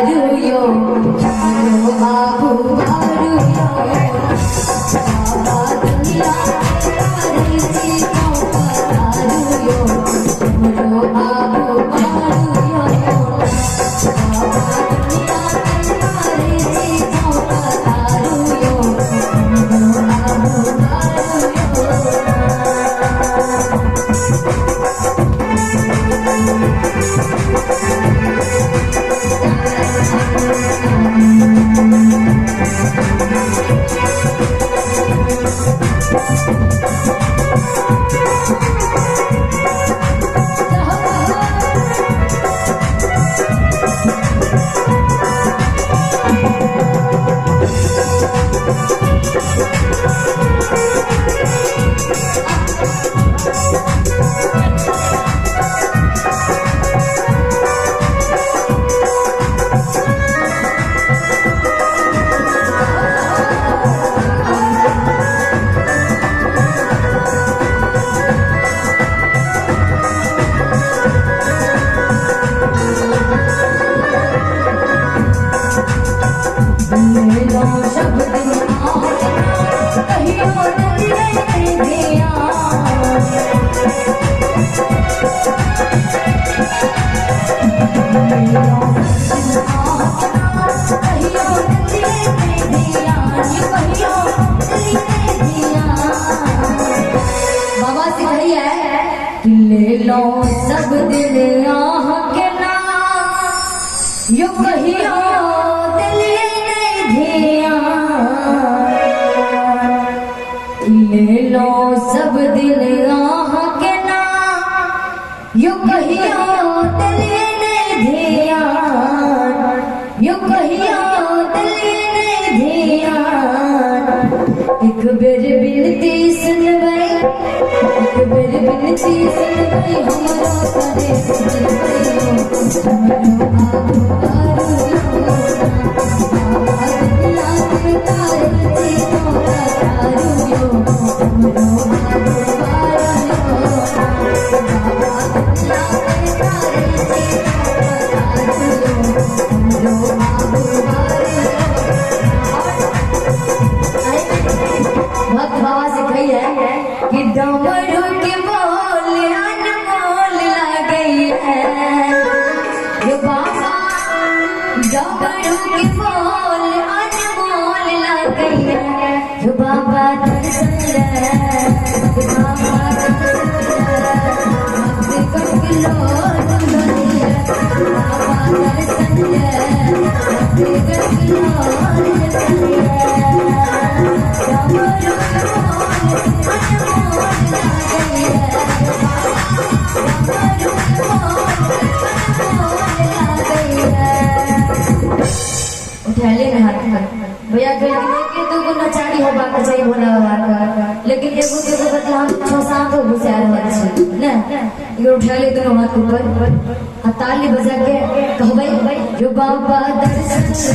yo, babu baru yo, baba dunia dari si kau baru yo, babu baru yo, baba dunia dari si kau baru yo, babu baru yo. ले लो सब दिल आह के नाम यो कहियो दिल नहीं धिया ले लो सब दिल आह के नाम यो कहियो दिल नहीं धिया यो कहियो दिल नहीं धिया एक बेर बिनती सुन भाई एक बेर बिनती सुन भाई हमारा करे कि डमरू के बोल अनमोल लगे है यो बाबा डमरू के बोल अनमोल लगे है यो बाबा दर्शन ले यो बाबा दर्शन ले बाबा दर्शन भैया के तो नचारी हो बात चाहिए भोला बाबा लेकिन एगो के बदला हम 6-7 गो घुसा रहल छी ने एगो उठा ले दोनों हाथ ऊपर आ ताली बजा के कहबै जो बाबा दर्शन ले